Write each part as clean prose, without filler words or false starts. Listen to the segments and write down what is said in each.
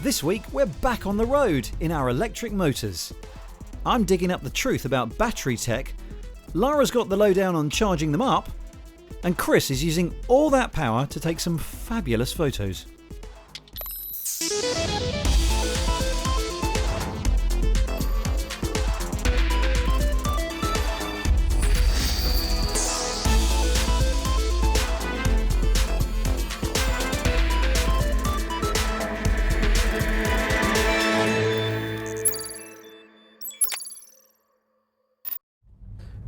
This week we're back on the road in our electric motors. I'm digging up the truth about battery tech, Lara's got the lowdown on charging them up, and Chris is using all that power to take some fabulous photos.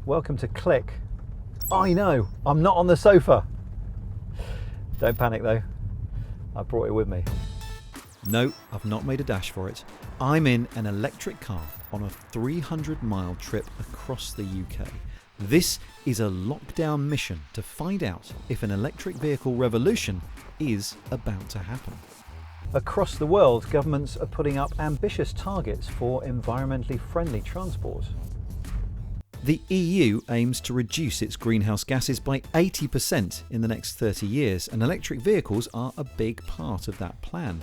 Welcome to Click. I know, I'm not on the sofa. Don't panic though, I brought it with me. No, I've not made a dash for it. I'm in an electric car on a 300-mile trip across the UK. This is a lockdown mission to find out if an electric vehicle revolution is about to happen. Across the world, governments are putting up ambitious targets for environmentally friendly transport. The EU aims to reduce its greenhouse gases by 80% in the next 30 years, and electric vehicles are a big part of that plan.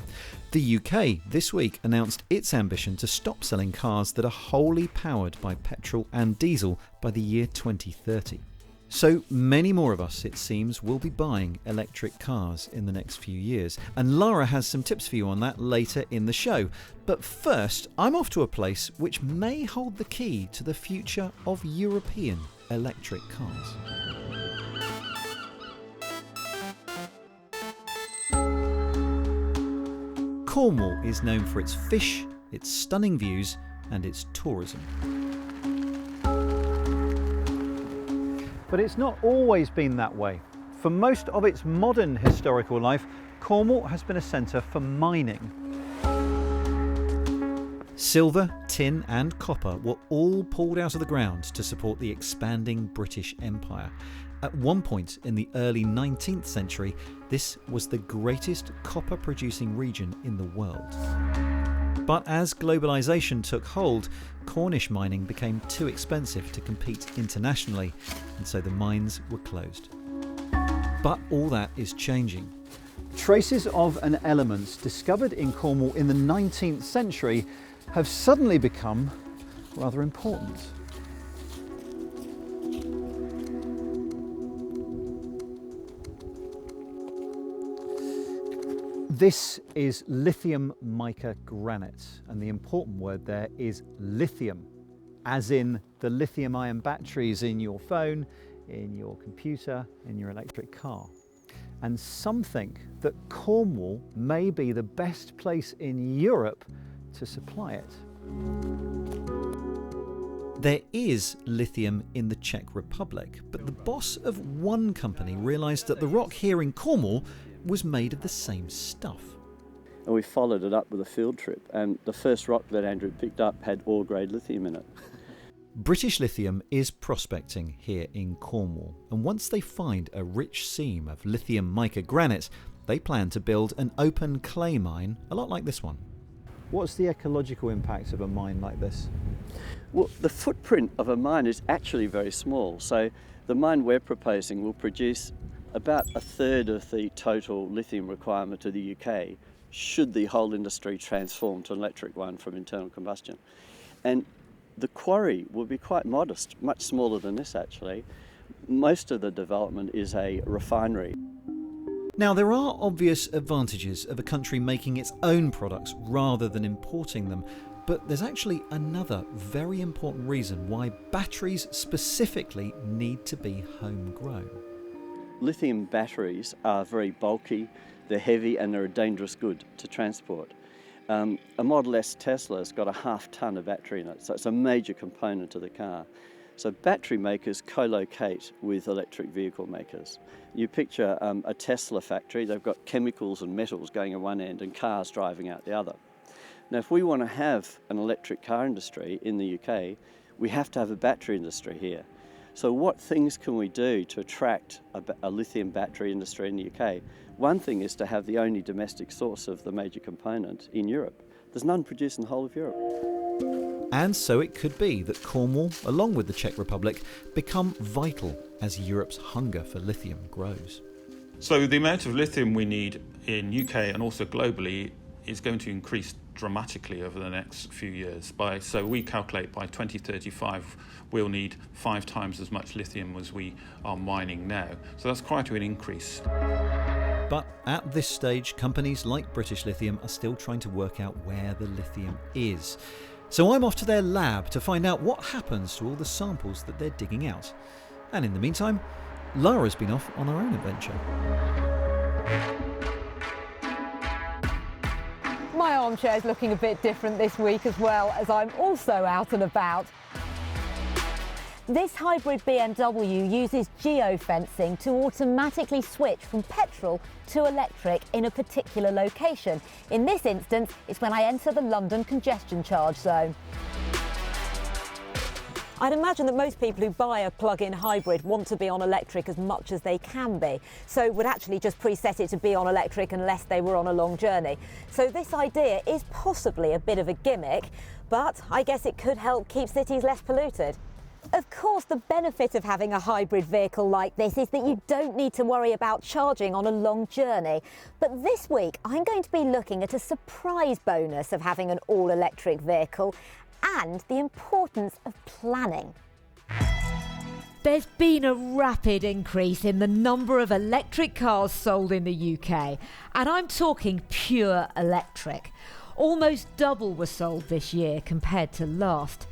The UK this week announced its ambition to stop selling cars that are wholly powered by petrol and diesel by the year 2030. So many more of us, it seems, will be buying electric cars in the next few years. And Lara has some tips for you on that later in the show. But first, I'm off to a place which may hold the key to the future of European electric cars. Cornwall is known for its fish, its stunning views, and its tourism. But it's not always been that way. For most of its modern historical life, Cornwall has been a centre for mining. Silver, tin and copper were all pulled out of the ground to support the expanding British Empire. At one point in the early 19th century, this was the greatest copper-producing region in the world. But as globalisation took hold, Cornish mining became too expensive to compete internationally, and so the mines were closed. But all that is changing. Traces of an element discovered in Cornwall in the 19th century have suddenly become rather important. This is lithium mica granite, and the important word there is lithium, as in the lithium-ion batteries in your phone, in your computer, in your electric car. And some think that Cornwall may be the best place in Europe to supply it. There is lithium in the Czech Republic, but the boss of one company realised that the rock here in Cornwall was made of the same stuff. And we followed it up with a field trip, and the first rock that Andrew picked up had ore-grade lithium in it. British Lithium is prospecting here in Cornwall, and once they find a rich seam of lithium mica granite, they plan to build an open clay mine, a lot like this one. What's the ecological impact of a mine like this? Well, the footprint of a mine is actually very small, so the mine we're proposing will produce about a third of the total lithium requirement of the UK should the whole industry transform to an electric one from internal combustion. And the quarry will be quite modest, much smaller than this actually. Most of the development is a refinery. Now, there are obvious advantages of a country making its own products rather than importing them, but there's actually another very important reason why batteries specifically need to be homegrown. Lithium batteries are very bulky, they're heavy and they're a dangerous good to transport. A Model S Tesla has got a half-ton of battery in it, so it's a major component of the car. So battery makers co-locate with electric vehicle makers. You picture a Tesla factory, they've got chemicals and metals going at one end and cars driving out the other. Now if we want to have an electric car industry in the UK, we have to have a battery industry here. So what things can we do to attract a lithium battery industry in the UK? One thing is to have the only domestic source of the major component in Europe. There's none produced in the whole of Europe. And so it could be that Cornwall, along with the Czech Republic, become vital as Europe's hunger for lithium grows. So the amount of lithium we need in UK and also globally is going to increase dramatically over the next few years. So we calculate by 2035 we'll need 5 times as much lithium as we are mining now. So that's quite an increase. But at this stage, companies like British Lithium are still trying to work out where the lithium is. So I'm off to their lab to find out what happens to all the samples that they're digging out. And in the meantime, Lara's been off on her own adventure. My armchair's looking a bit different this week as well, as I'm also out and about. This hybrid BMW uses geofencing to automatically switch from petrol to electric in a particular location. In this instance, it's when I enter the London congestion charge zone. I'd imagine that most people who buy a plug-in hybrid want to be on electric as much as they can be, so would actually just preset it to be on electric unless they were on a long journey. So this idea is possibly a bit of a gimmick, but I guess it could help keep cities less polluted. Of course, the benefit of having a hybrid vehicle like this is that you don't need to worry about charging on a long journey. But this week, I'm going to be looking at a surprise bonus of having an all-electric vehicle and the importance of planning. There's been a rapid increase in the number of electric cars sold in the UK, and I'm talking pure electric. Almost double were sold this year compared to last.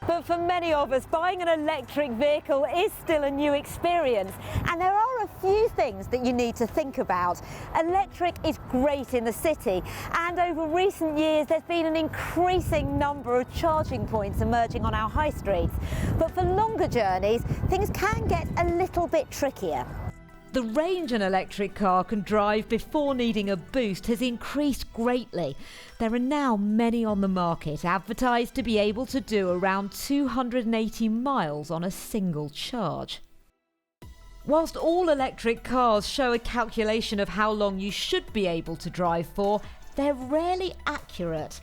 But for many of us, buying an electric vehicle is still a new experience, and there are a few things that you need to think about. Electric is great in the city, and over recent years there's been an increasing number of charging points emerging on our high streets. But for longer journeys, things can get a little bit trickier. The range an electric car can drive before needing a boost has increased greatly. There are now many on the market advertised to be able to do around 280 miles on a single charge. Whilst all electric cars show a calculation of how long you should be able to drive for, they're rarely accurate.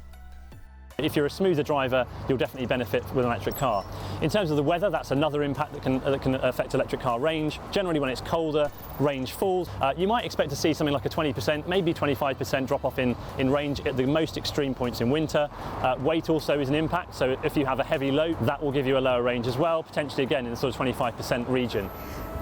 If you're a smoother driver, you'll definitely benefit with an electric car. In terms of the weather, that's another impact that can affect electric car range. Generally, when it's colder, range falls. You might expect to see something like a 20%, maybe 25% drop off in range at the most extreme points in winter. Weight also is an impact, so if you have a heavy load, that will give you a lower range as well, potentially again in the sort of 25% region.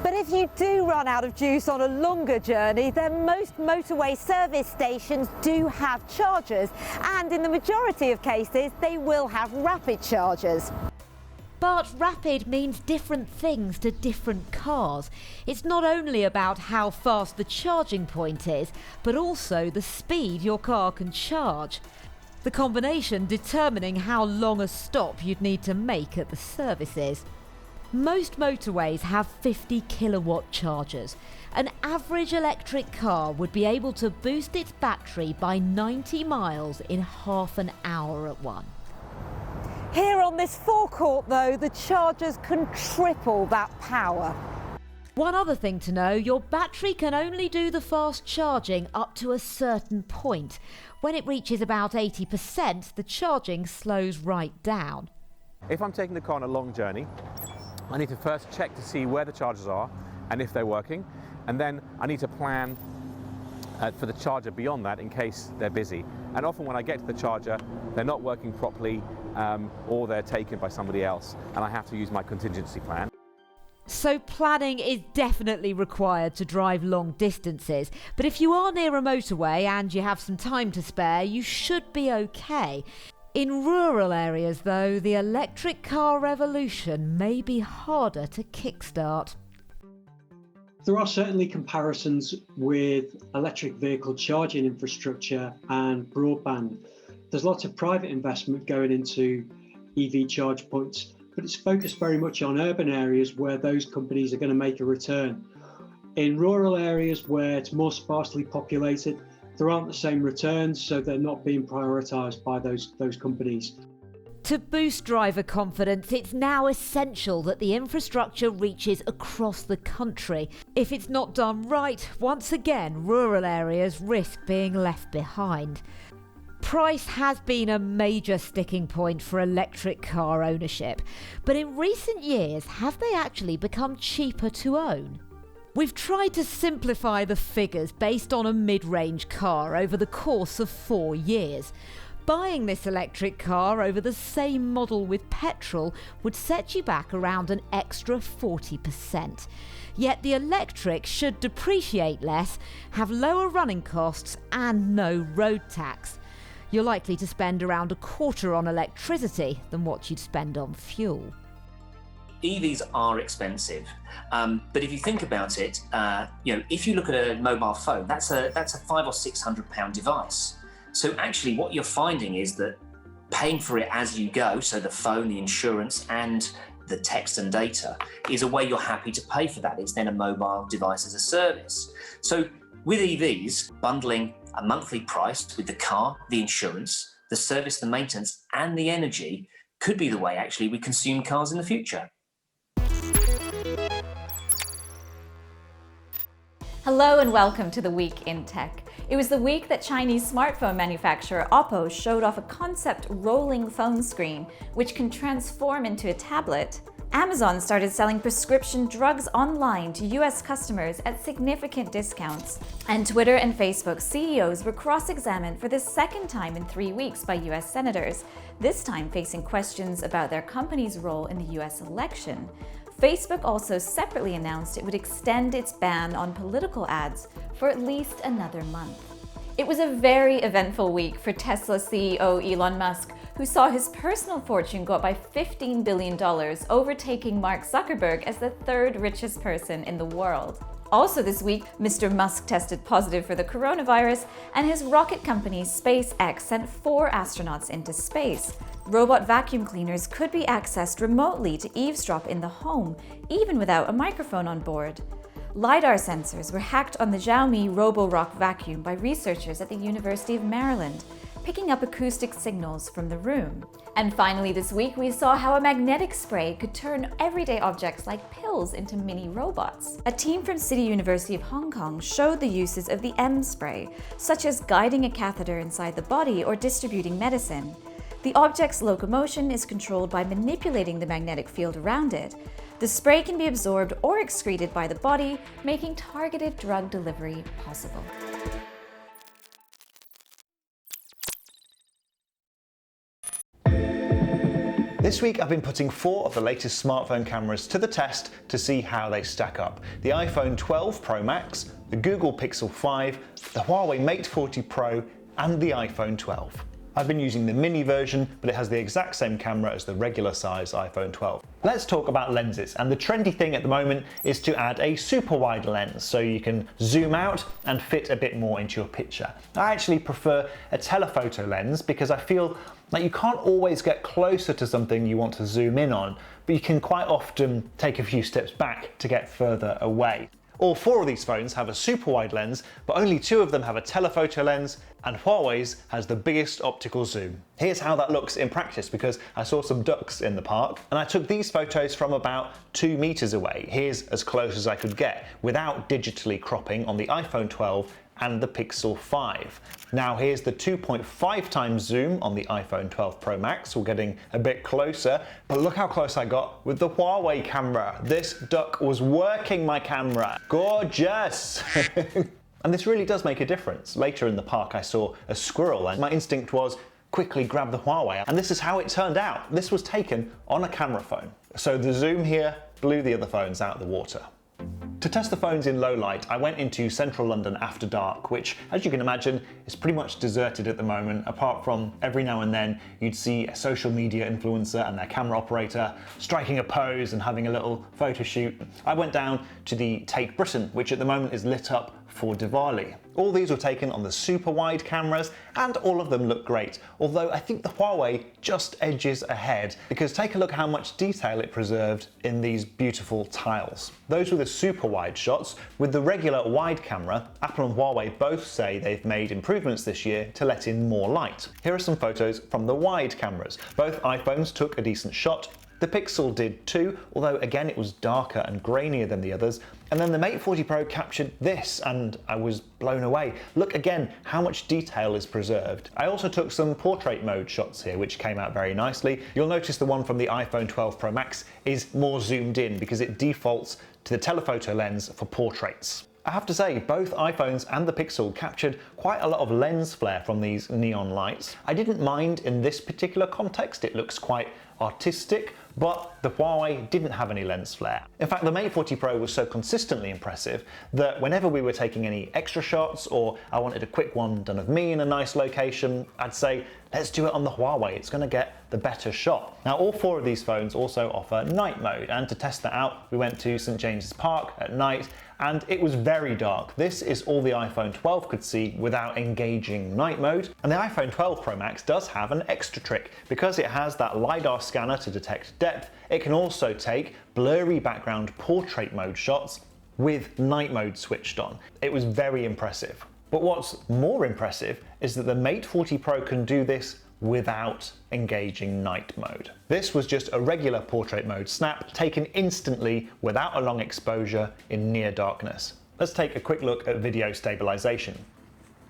But if you do run out of juice on a longer journey, then most motorway service stations do have chargers, and in the majority of cases, they will have rapid chargers. But rapid means different things to different cars. It's not only about how fast the charging point is, but also the speed your car can charge. The combination determining how long a stop you'd need to make at the services. Most motorways have 50 kilowatt chargers. An average electric car would be able to boost its battery by 90 miles in half an hour at one. Here on this forecourt though, the chargers can triple that power. One other thing to know, your battery can only do the fast charging up to a certain point. When it reaches about 80%, the charging slows right down. If I'm taking the car on a long journey, I need to first check to see where the chargers are and if they're working, and then I need to plan for the charger beyond that in case they're busy. And often when I get to the charger, they're not working properly or they're taken by somebody else, and I have to use my contingency plan. So planning is definitely required to drive long distances, but if you are near a motorway and you have some time to spare, you should be okay. In rural areas though, the electric car revolution may be harder to kickstart. There are certainly comparisons with electric vehicle charging infrastructure and broadband. There's lots of private investment going into EV charge points, but it's focused very much on urban areas where those companies are going to make a return. In rural areas where it's more sparsely populated, there aren't the same returns, so they're not being prioritised by those companies. To boost driver confidence, it's now essential that the infrastructure reaches across the country. If it's not done right, once again, rural areas risk being left behind. Price has been a major sticking point for electric car ownership, but in recent years, have they actually become cheaper to own? We've tried to simplify the figures based on a mid-range car over the course of 4 years. Buying this electric car over the same model with petrol would set you back around an extra 40%. Yet the electric should depreciate less, have lower running costs and no road tax. You're likely to spend around a quarter on electricity than what you'd spend on fuel. EVs are expensive, but if you think about it, if you look at a mobile phone, that's a £500 or £600 device. So actually what you're finding is that paying for it as you go, so the phone, the insurance and the text and data, is a way you're happy to pay for that. It's then a mobile device as a service. So with EVs, bundling a monthly price with the car, the insurance, the service, the maintenance and the energy could be the way actually we consume cars in the future. Hello and welcome to the Week in Tech. It was the week that Chinese smartphone manufacturer Oppo showed off a concept rolling phone screen, which can transform into a tablet. Amazon started selling prescription drugs online to US customers at significant discounts. And Twitter and Facebook CEOs were cross-examined for the second time in 3 weeks by US senators, this time facing questions about their company's role in the US election. Facebook also separately announced it would extend its ban on political ads for at least another month. It was a very eventful week for Tesla CEO Elon Musk, who saw his personal fortune go up by $15 billion, overtaking Mark Zuckerberg as the third richest person in the world. Also this week, Mr. Musk tested positive for the coronavirus, and his rocket company SpaceX sent 4 astronauts into space. Robot vacuum cleaners could be accessed remotely to eavesdrop in the home, even without a microphone on board. LiDAR sensors were hacked on the Xiaomi Roborock vacuum by researchers at the University of Maryland, picking up acoustic signals from the room. And finally this week, we saw how a magnetic spray could turn everyday objects like pills into mini robots. A team from City University of Hong Kong showed the uses of the M-spray, such as guiding a catheter inside the body or distributing medicine. The object's locomotion is controlled by manipulating the magnetic field around it. The spray can be absorbed or excreted by the body, making targeted drug delivery possible. This week I've been putting 4 of the latest smartphone cameras to the test to see how they stack up. The iPhone 12 Pro Max, the Google Pixel 5, the Huawei Mate 40 Pro and the iPhone 12. I've been using the mini version, but it has the exact same camera as the regular size iPhone 12. Let's talk about lenses, and the trendy thing at the moment is to add a super wide lens so you can zoom out and fit a bit more into your picture. I actually prefer a telephoto lens because I feel like you can't always get closer to something you want to zoom in on, but you can quite often take a few steps back to get further away. All 4 of these phones have a super wide lens, but only 2 of them have a telephoto lens, and Huawei's has the biggest optical zoom. Here's how that looks in practice, because I saw some ducks in the park, and I took these photos from about 2 meters away. Here's as close as I could get, without digitally cropping on the iPhone 12 and the Pixel 5. Now here's the 2.5 times zoom on the iPhone 12 Pro Max. We're getting a bit closer, but look how close I got with the Huawei camera. This duck was working my camera. Gorgeous! And this really does make a difference. Later in the park I saw a squirrel and my instinct was quickly grab the Huawei, and this is how it turned out. This was taken on a camera phone. So the zoom here blew the other phones out of the water. To test the phones in low light, I went into central London after dark, which, as you can imagine, is pretty much deserted at the moment, apart from every now and then you'd see a social media influencer and their camera operator striking a pose and having a little photo shoot. I went down to the Tate Britain, which at the moment is lit up for Diwali. All these were taken on the super wide cameras, and all of them look great, although I think the Huawei just edges ahead, because take a look how much detail it preserved in these beautiful tiles. Those were the super wide shots. With the regular wide camera, Apple and Huawei both say they've made improvements this year to let in more light. Here are some photos from the wide cameras. Both iPhones took a decent shot. The Pixel did too, although again it was darker and grainier than the others. And then the Mate 40 Pro captured this, and I was blown away. Look again how much detail is preserved. I also took some portrait mode shots here, which came out very nicely. You'll notice the one from the iPhone 12 Pro Max is more zoomed in because it defaults to the telephoto lens for portraits. I have to say, both iPhones and the Pixel captured quite a lot of lens flare from these neon lights. I didn't mind in this particular context, it looks quite artistic, but the Huawei didn't have any lens flare. In fact, the Mate 40 Pro was so consistently impressive that whenever we were taking any extra shots or I wanted a quick one done of me in a nice location, I'd say, let's do it on the Huawei, it's going to get the better shot. Now, all 4 of these phones also offer night mode, and to test that out, we went to St James's Park at night, and it was very dark. This is all the iPhone 12 could see without engaging night mode. And the iPhone 12 Pro Max does have an extra trick. Because it has that LiDAR scanner to detect depth, it can also take blurry background portrait mode shots with night mode switched on. It was very impressive. But what's more impressive is that the Mate 40 Pro can do this without engaging night mode. This was just a regular portrait mode snap taken instantly without a long exposure in near darkness. Let's take a quick look at video stabilization.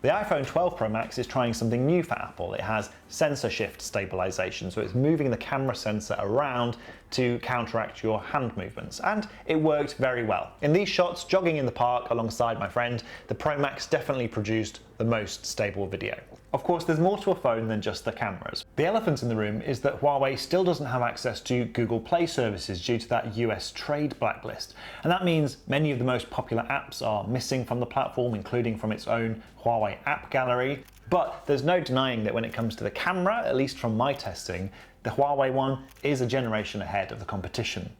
The iPhone 12 Pro Max is trying something new for Apple. It has sensor shift stabilization, so it's moving the camera sensor around to counteract your hand movements, and it worked very well. In these shots, jogging in the park alongside my friend, the Pro Max definitely produced the most stable video. Of course, there's more to a phone than just the cameras. The elephant in the room is that Huawei still doesn't have access to Google Play services due to that US trade blacklist. And that means many of the most popular apps are missing from the platform, including from its own Huawei app gallery. But there's no denying that when it comes to the camera, at least from my testing, the Huawei one is a generation ahead of the competition.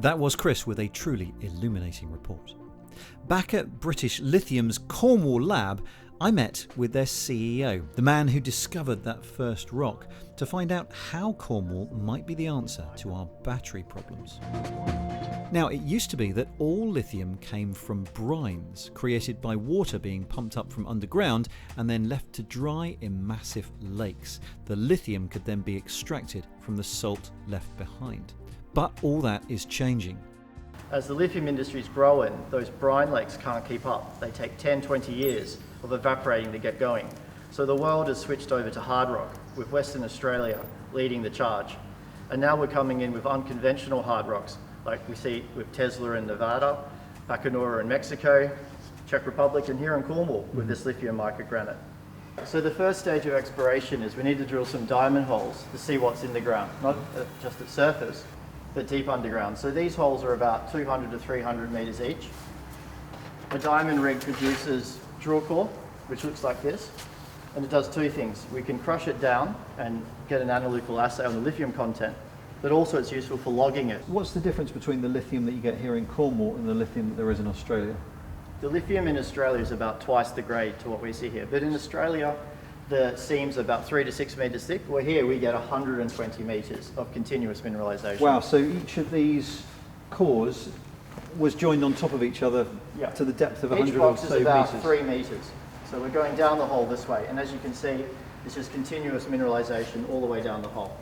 That was Chris with a truly illuminating report. Back at British Lithium's Cornwall lab, I met with their CEO, the man who discovered that first rock, to find out how Cornwall might be the answer to our battery problems. Now, it used to be that all lithium came from brines, created by water being pumped up from underground and then left to dry in massive lakes. The lithium could then be extracted from the salt left behind. But all that is changing. As the lithium industry is growing, those brine lakes can't keep up. They take 10, 20 years of evaporating to get going. So the world has switched over to hard rock, with Western Australia leading the charge. And now we're coming in with unconventional hard rocks, like we see with Tesla in Nevada, Bacanora in Mexico, Czech Republic, and here in Cornwall with this lithium mica granite. So the first stage of exploration is we need to drill some diamond holes to see what's in the ground, not just at surface, but deep underground. So these holes are about 200 to 300 metres each. A diamond rig produces drill core, which looks like this, and it does 2 things. We can crush it down and get an analytical assay on the lithium content, but also it's useful for logging it. What's the difference between the lithium that you get here in Cornwall and the lithium that there is in Australia? The lithium in Australia is about twice the grade to what we see here, but in Australia, the seams are about 3 to 6 metres thick, where here we get 120 metres of continuous mineralisation. Wow, so each of these cores was joined on top of each other to the depth of 100 or so metres? Each box is about 3 metres. So we're going down the hole this way, and as you can see, it's just continuous mineralisation all the way down the hole.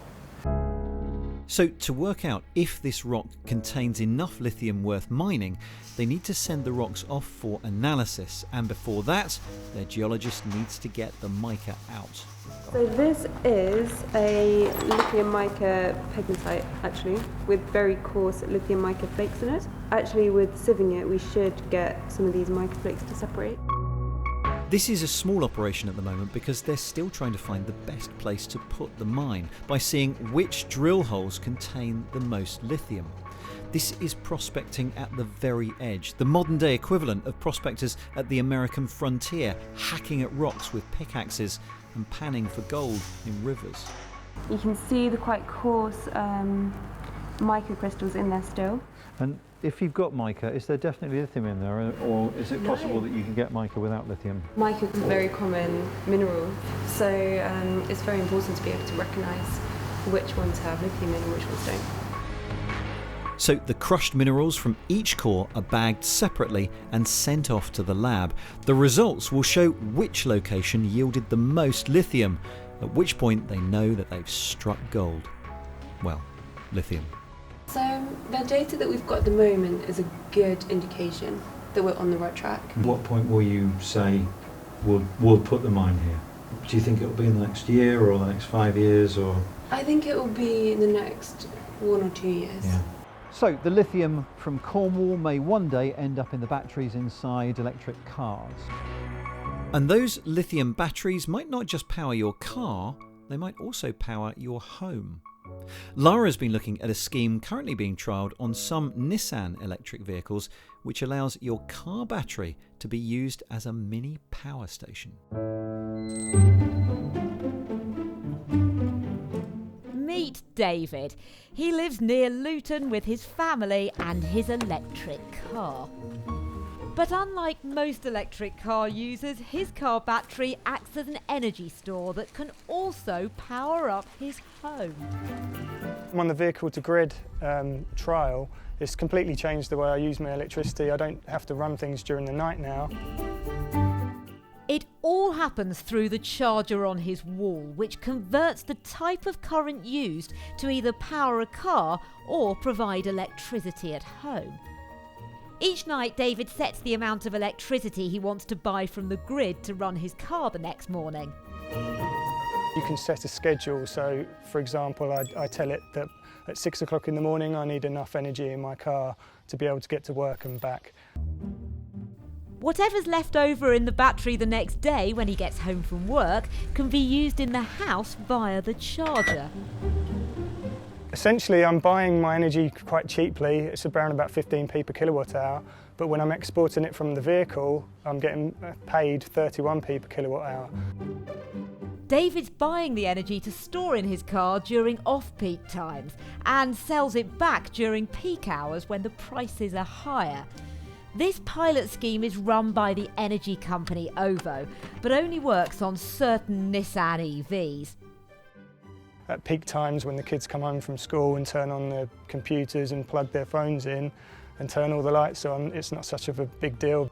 So to work out if this rock contains enough lithium worth mining, they need to send the rocks off for analysis, and before that, their geologist needs to get the mica out. So this is a lithium mica pegmatite, actually, with very coarse lithium mica flakes in it. Actually, with sieving it, we should get some of these mica flakes to separate. This is a small operation at the moment because they're still trying to find the best place to put the mine by seeing which drill holes contain the most lithium. This is prospecting at the very edge, the modern day equivalent of prospectors at the American frontier, hacking at rocks with pickaxes and panning for gold in rivers. You can see the quite coarse mica crystals in there still. And if you've got mica, is there definitely lithium in there, or is it possible that you can get mica without lithium? Mica is a very common mineral, so it's very important to be able to recognise which ones have lithium in and which ones don't. So the crushed minerals from each core are bagged separately and sent off to the lab. The results will show which location yielded the most lithium, at which point they know that they've struck gold. Well, lithium. So the data that we've got at the moment is a good indication that we're on the right track. At what point will you say we'll put the mine here? Do you think it'll be in the next year or the next 5 years, or? I think it will be in the next 1 or 2 years. Yeah. So the lithium from Cornwall may one day end up in the batteries inside electric cars. And those lithium batteries might not just power your car, they might also power your home. Lara's been looking at a scheme currently being trialled on some Nissan electric vehicles, which allows your car battery to be used as a mini power station. Meet David. He lives near Luton with his family and his electric car. But unlike most electric car users, his car battery acts as an energy store that can also power up his home. I'm on the vehicle to grid trial. It's completely changed the way I use my electricity. I don't have to run things during the night now. It all happens through the charger on his wall, which converts the type of current used to either power a car or provide electricity at home. Each night, David sets the amount of electricity he wants to buy from the grid to run his car the next morning. You can set a schedule, so for example, I tell it that at 6 o'clock in the morning I need enough energy in my car to be able to get to work and back. Whatever's left over in the battery the next day when he gets home from work can be used in the house via the charger. Essentially, I'm buying my energy quite cheaply. It's around about 15p per kilowatt hour, but when I'm exporting it from the vehicle, I'm getting paid 31p per kilowatt hour. David's buying the energy to store in his car during off-peak times and sells it back during peak hours when the prices are higher. This pilot scheme is run by the energy company OVO, but only works on certain Nissan EVs. At peak times when the kids come home from school and turn on their computers and plug their phones in and turn all the lights on, it's not such of a big deal.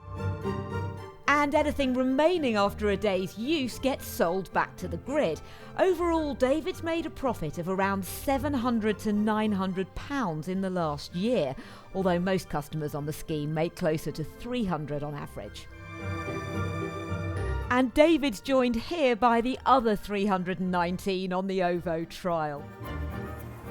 And anything remaining after a day's use gets sold back to the grid. Overall, David's made a profit of around £700 to £900 in the last year, although most customers on the scheme make closer to £300 on average. And David's joined here by the other 319 on the OVO trial.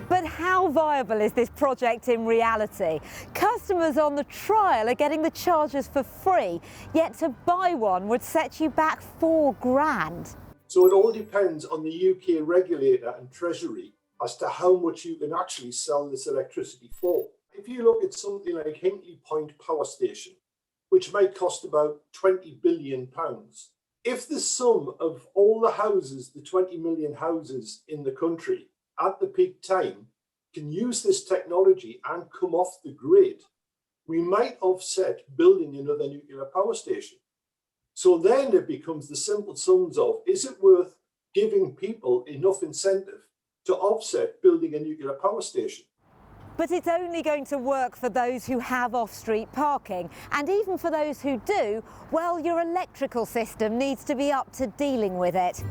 But how viable is this project in reality? Customers on the trial are getting the chargers for free, yet to buy one would set you back £4,000. So it all depends on the UK regulator and Treasury as to how much you can actually sell this electricity for. If you look at something like Hinkley Point Power Station, which might cost about £20 billion, if the sum of all the houses, the 20 million houses in the country at the peak time can use this technology and come off the grid, we might offset building another nuclear power station. So then it becomes the simple sums of, is it worth giving people enough incentive to offset building a nuclear power station? But it's only going to work for those who have off-street parking. And even for those who do, well, your electrical system needs to be up to dealing with it.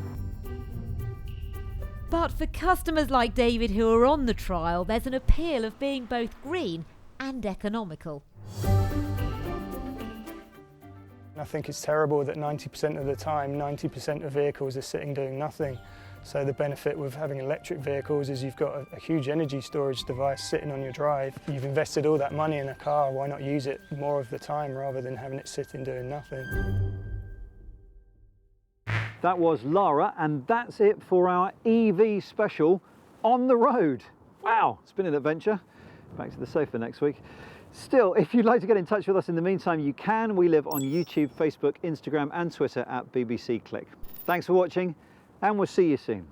But for customers like David who are on the trial, there's an appeal of being both green and economical. I think it's terrible that 90% of the time, 90% of vehicles are sitting doing nothing. So the benefit with having electric vehicles is you've got a huge energy storage device sitting on your drive. You've invested all that money in a car, why not use it more of the time rather than having it sitting doing nothing? That was Lara, and that's it for our EV special on the road. Wow, it's been an adventure. Back to the sofa next week. Still, if you'd like to get in touch with us in the meantime, you can. We live on YouTube, Facebook, Instagram and Twitter at BBC Click. Thanks for watching, and we'll see you soon.